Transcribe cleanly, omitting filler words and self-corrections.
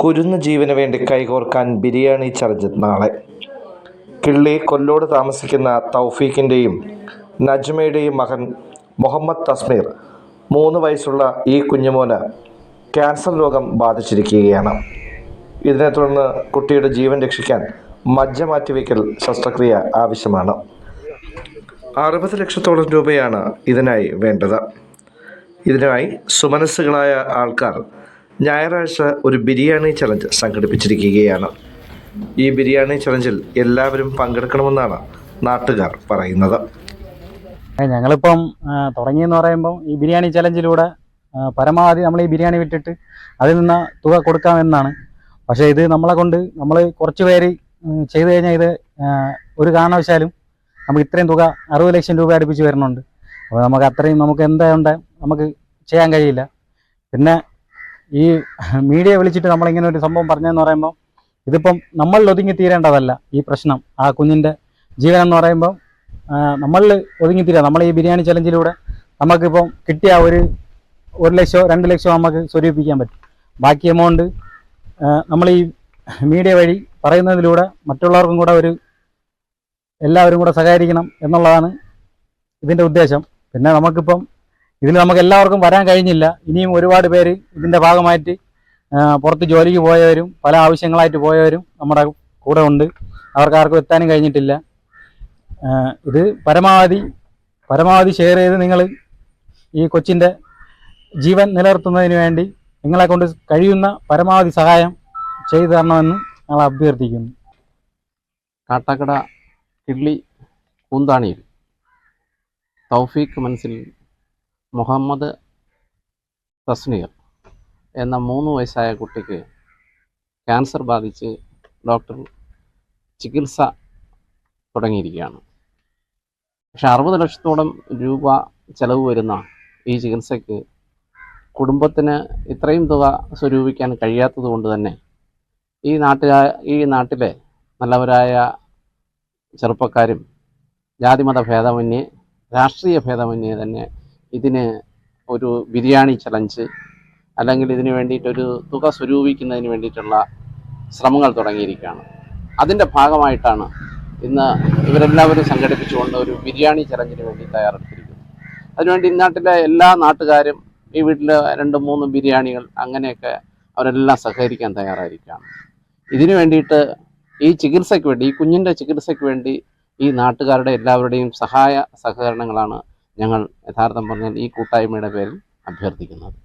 കുരുന്നു ജീവന് വേണ്ടി കൈകോർക്കാൻ ബിരിയാണി ചലഞ്ച് നാളെ. കിള്ളി കൊല്ലോട് താമസിക്കുന്ന തൗഫീഖിൻ്റെയും നജ്മയുടെയും മകൻ മുഹമ്മദ് തസ്മീർ 3 വയസ്സുള്ള ഈ കുഞ്ഞുമോന് ക്യാൻസർ രോഗം ബാധിച്ചിരിക്കുകയാണ്. ഇതിനെ തുടർന്ന് കുട്ടിയുടെ ജീവൻ രക്ഷിക്കാൻ മജ്ജ മാറ്റിവെക്കൽ ശസ്ത്രക്രിയ ആവശ്യമാണ്. 60 ലക്ഷത്തോളം രൂപയാണ് ഇതിനായി വേണ്ടത്. ഇതിനായി സുമനസ്സുകളായ ആൾക്കാർ ഞായറാഴ്ച ഒരു ബിരിയാണി ചലഞ്ച് സംഘടിപ്പിച്ചിരിക്കുകയാണ്. ഈ ബിരിയാണി ചലഞ്ചിൽ എല്ലാവരും പങ്കെടുക്കണമെന്നാണ് നാട്ടുകാർ പറയുന്നത്. ഞങ്ങളിപ്പം തുടങ്ങിയെന്ന് പറയുമ്പോൾ ഈ ബിരിയാണി ചലഞ്ചിലൂടെ പരമാവധി നമ്മൾ ഈ ബിരിയാണി വിറ്റിട്ട് അതിൽ നിന്ന് തുക കൊടുക്കാമെന്നാണ്. പക്ഷേ ഇത് നമ്മളെ കൊണ്ട് നമ്മൾ കുറച്ച് പേര് ചെയ്തു കഴിഞ്ഞാൽ ഇത് ഒരു കാരണവശാലും നമുക്ക് ഇത്രയും തുക 60 ലക്ഷം രൂപ അടുപ്പിച്ച് വരുന്നുണ്ട്. അപ്പോൾ നമുക്ക് അത്രയും നമുക്ക് എന്താണ്ട് നമുക്ക് ചെയ്യാൻ കഴിയില്ല. പിന്നെ ഈ മീഡിയ വിളിച്ചിട്ട് നമ്മളിങ്ങനെ ഒരു സംഭവം പറഞ്ഞതെന്ന് പറയുമ്പോൾ ഇതിപ്പം നമ്മളിൽ ഒതുങ്ങി തീരേണ്ടതല്ല ഈ പ്രശ്നം. ആ കുഞ്ഞിൻ്റെ ജീവൻ എന്ന് പറയുമ്പോൾ നമ്മളിൽ ഒതുങ്ങിത്തീരുക. നമ്മൾ ഈ ബിരിയാണി ചലഞ്ചിലൂടെ നമുക്കിപ്പം കിട്ടിയ 1 ലക്ഷമോ 2 ലക്ഷമോ നമുക്ക് സ്വരൂപിക്കാൻ പറ്റും. ബാക്കി എമൗണ്ട് നമ്മൾ ഈ മീഡിയ വഴി പറയുന്നതിലൂടെ മറ്റുള്ളവർക്കും കൂടെ എല്ലാവരും കൂടെ സഹകരിക്കണം എന്നുള്ളതാണ് ഇതിൻ്റെ ഉദ്ദേശം. പിന്നെ നമുക്കിപ്പം ഇതിൽ നമുക്ക് എല്ലാവർക്കും വരാൻ കഴിഞ്ഞില്ല. ഇനിയും ഒരുപാട് പേര് ഇതിൻ്റെ ഭാഗമായിട്ട് പുറത്ത് ജോലിക്ക് പോയവരും പല ആവശ്യങ്ങളായിട്ട് പോയവരും നമ്മുടെ കൂടെ ഉണ്ട്. അവർക്കാർക്കും എത്താനും കഴിഞ്ഞിട്ടില്ല. ഇത് പരമാവധി ഷെയർ ചെയ്ത് നിങ്ങൾ ഈ കൊച്ചിൻ്റെ ജീവൻ നിലനിർത്തുന്നതിന് വേണ്ടി നിങ്ങളെ കൊണ്ട് കഴിയുന്ന പരമാവധി സഹായം ചെയ്തു തരണമെന്ന് ഞങ്ങൾ അഭ്യർത്ഥിക്കുന്നു. കാട്ടാക്കട കിള്ളി കൂന്താണിയിൽ തൗഫീഖ് മനസ്സിൽ മുഹമ്മദ് തസ്മീർ എന്ന 3 വയസ്സായ കുട്ടിക്ക് ക്യാൻസർ ബാധിച്ച് ഡോക്ടർ ചികിത്സ തുടങ്ങിയിരിക്കുകയാണ്. പക്ഷെ 60 ലക്ഷത്തോളം രൂപ ചെലവ് വരുന്ന ഈ ചികിത്സയ്ക്ക് കുടുംബത്തിന് ഇത്രയും തുക സ്വരൂപിക്കാൻ കഴിയാത്തത് കൊണ്ട് തന്നെ ഈ നാട്ടിലെ നല്ലവരായ ചെറുപ്പക്കാരും ജാതിമത ഭേദമന്യേ രാഷ്ട്രീയ ഭേദമന്യേ തന്നെ ഇതിന് ഒരു ബിരിയാണി ചലഞ്ച് അല്ലെങ്കിൽ ഇതിന് വേണ്ടിയിട്ടൊരു തുക സ്വരൂപിക്കുന്നതിന് വേണ്ടിയിട്ടുള്ള ശ്രമങ്ങൾ തുടങ്ങിയിരിക്കുകയാണ്. അതിൻ്റെ ഭാഗമായിട്ടാണ് ഇന്ന് ഇവരെല്ലാവരും സംഘടിപ്പിച്ചുകൊണ്ട് ഒരു ബിരിയാണി ചലഞ്ചിന് വേണ്ടി തയ്യാറെടുത്തിരിക്കുന്നത്. അതിനുവേണ്ടി ഇന്നാട്ടിലെ എല്ലാ നാട്ടുകാരും ഈ വീട്ടിൽ 2-3 ബിരിയാണികൾ അങ്ങനെയൊക്കെ അവരെല്ലാം സഹകരിക്കാൻ തയ്യാറായിരിക്കുകയാണ്. ഇതിനു വേണ്ടിയിട്ട് ഈ കുഞ്ഞിൻ്റെ ചികിത്സയ്ക്ക് വേണ്ടി ഈ നാട്ടുകാരുടെ എല്ലാവരുടെയും സഹകരണങ്ങളാണ് ഞങ്ങൾ യഥാർത്ഥം പറഞ്ഞാൽ ഈ കൂട്ടായ്മയുടെ പേരിൽ അഭ്യർത്ഥിക്കുന്നത്.